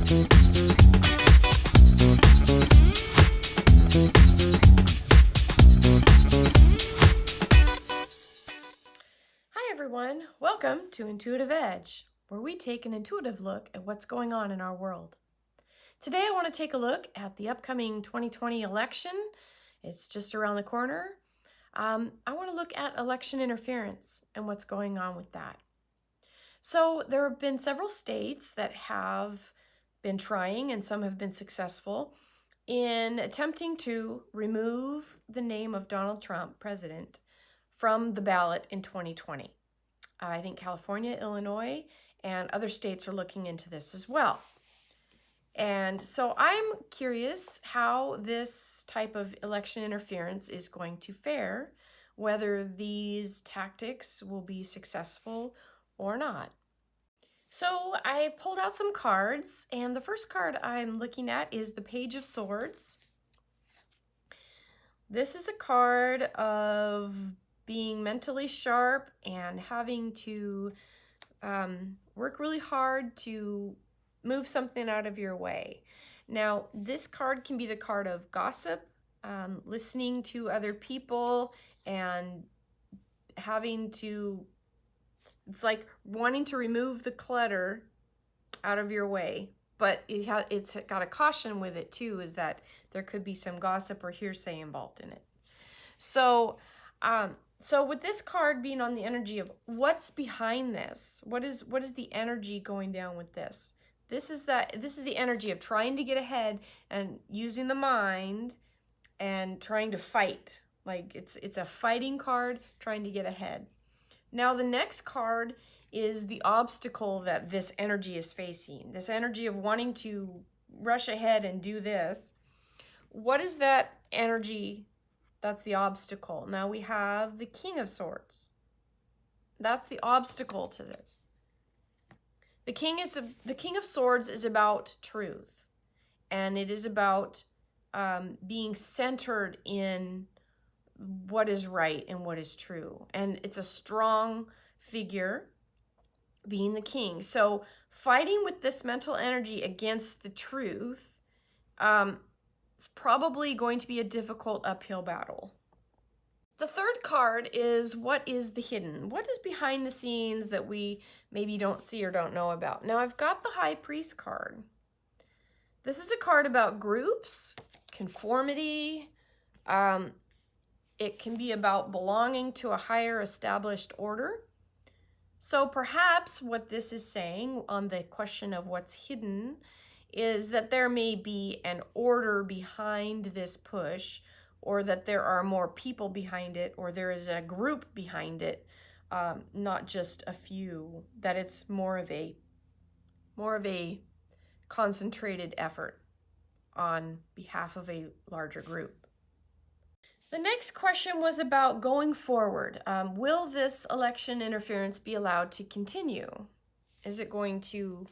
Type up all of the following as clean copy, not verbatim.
Hi everyone, welcome to Intuitive Edge, where we take an intuitive look at what's going on in our world. Today I want to take a look at the upcoming 2020 election. It's just around the corner. I want to look at election interference and what's going on with that. So there have been several states that have been trying, and some have been successful, in attempting to remove the name of Donald Trump, president, from the ballot in 2020. I think California, Illinois, and other states are looking into this as well. And so I'm curious how this type of election interference is going to fare, whether these tactics will be successful or not. So I pulled out some cards, and the first card I'm looking at is the Page of Swords. This is a card of being mentally sharp and having to work really hard to move something out of your way. Now, this card can be the card of gossip, listening to other people, and having to, it's like wanting to remove the clutter out of your way. But it's got a caution with it too, is that there could be some gossip or hearsay involved in it. So with this card being on the energy of what's behind this, what is the energy going down with this? This is the energy of trying to get ahead and using the mind and trying to fight. Like it's a fighting card, trying to get ahead. Now the next card is the obstacle that this energy is facing. This energy of wanting to rush ahead and do this. What is that energy? That's the obstacle. Now we have the King of Swords. That's the obstacle to this. The King of Swords is about truth, and it is about being centered in what is right and what is true. And it's a strong figure, being the king. So fighting with this mental energy against the truth, it's probably going to be a difficult uphill battle. The third card is what is the hidden? What is behind the scenes that we maybe don't see or don't know about? Now I've got the High Priest card. This is a card about groups, conformity. It can be about belonging to a higher established order. So perhaps what this is saying on the question of what's hidden is that there may be an order behind this push, or that there are more people behind it, or there is a group behind it, not just a few, that it's more of a concentrated effort on behalf of a larger group. The next question was about going forward. Will this election interference be allowed to continue? Is it going to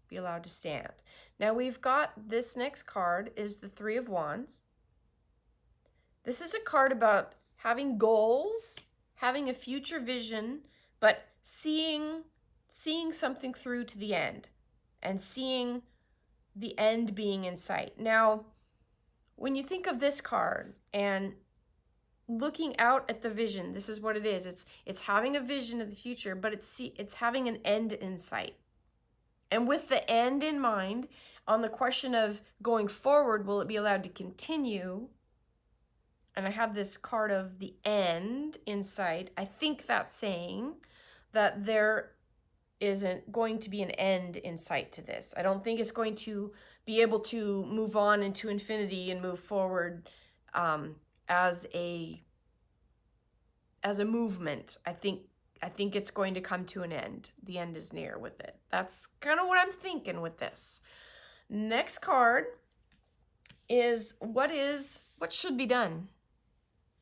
be allowed to stand? Now we've got this next card is the Three of Wands. This is a card about having goals, having a future vision, but seeing something through to the end, and seeing the end being in sight. Now, when you think of this card and looking out at the vision, this is what it is. It's having a vision of the future, but it's having an end in sight. And with the end in mind, on the question of going forward, will it be allowed to continue? And I have this card of the end in sight. I think that's saying that there isn't going to be an end in sight to this. I don't think it's going to be able to move on into infinity and move forward as a movement. I think it's going to come to an end. The end is near with it. That's kind of what I'm thinking with this. Next card is what should be done?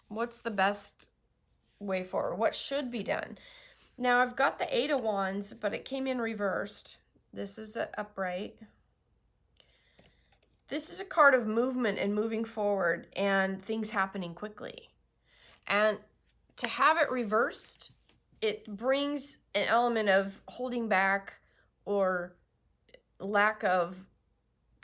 What's the best way forward? What should be done? Now I've got the Eight of Wands, but it came in reversed. This is upright. This is a card of movement and moving forward and things happening quickly. And to have it reversed, it brings an element of holding back or lack of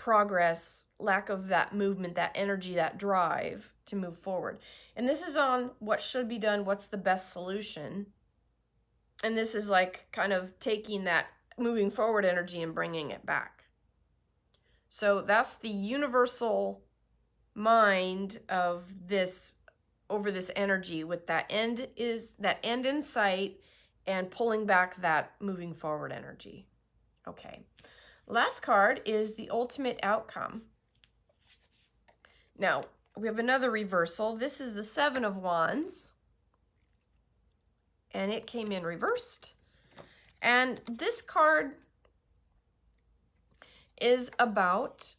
progress, lack of that movement, that energy, that drive to move forward. And this is on what should be done, what's the best solution. And this is like kind of taking that moving forward energy and bringing it back. So that's the universal mind of this, over this energy, with that end in sight and pulling back that moving forward energy. Okay. Last card is the ultimate outcome. Now, we have another reversal. This is the Seven of Wands, and it came in reversed. And this card is about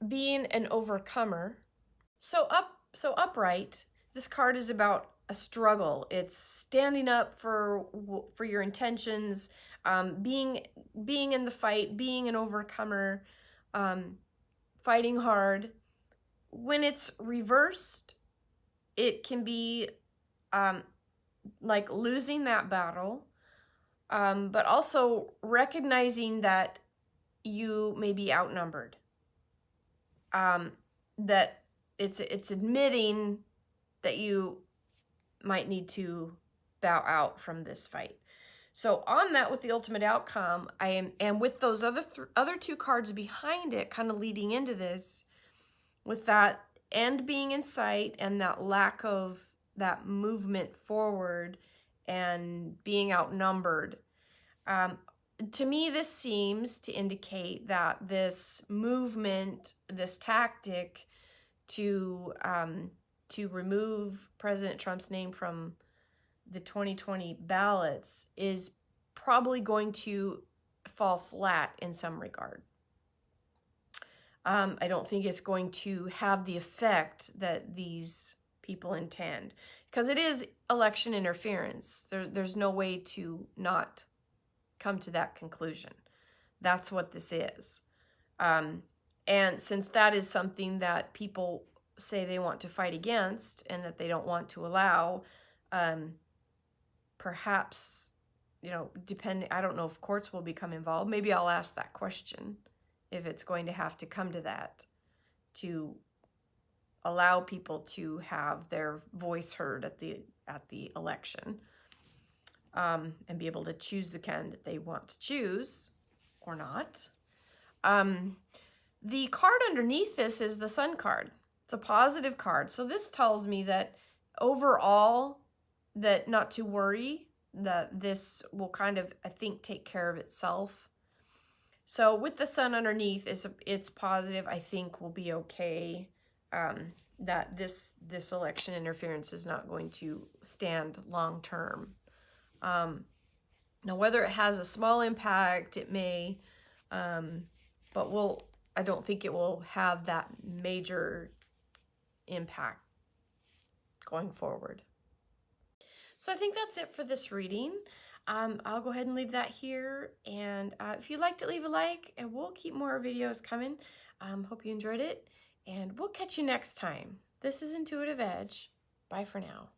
being an overcomer. So upright, this card is about a struggle. It's standing up for your intentions, being in the fight, being an overcomer, fighting hard. When it's reversed, it can be like losing that battle, but also recognizing that you may be outnumbered. That it's admitting that you might need to bow out from this fight. So on that, with the ultimate outcome, and with those other two cards behind it, kind of leading into this, with that end being in sight and that lack of that movement forward and being outnumbered, to me, this seems to indicate that this movement, this tactic to remove President Trump's name from the 2020 ballots is probably going to fall flat in some regard. I don't think it's going to have the effect that these people intend, because it is election interference. There's no way to not come to that conclusion. That's what this is. And since that is something that people say they want to fight against and that they don't want to allow, perhaps, depending, I don't know if courts will become involved. Maybe I'll ask that question, if it's going to have to come to that, to allow people to have their voice heard at the election, and be able to choose the candidate they want to choose or not. The card underneath this is the Sun card. It's a positive card. So this tells me that overall, that not to worry, that this will kind of, I think, take care of itself. So with the Sun underneath, it's positive. I think we'll be okay. That this election interference is not going to stand long term. Now, whether it has a small impact, it may, but I don't think it will have that major impact going forward. So I think that's it for this reading. I'll go ahead and leave that here. And if you liked it, leave a like, and we'll keep more videos coming. Hope you enjoyed it, and we'll catch you next time. This is Intuitive Edge. Bye for now.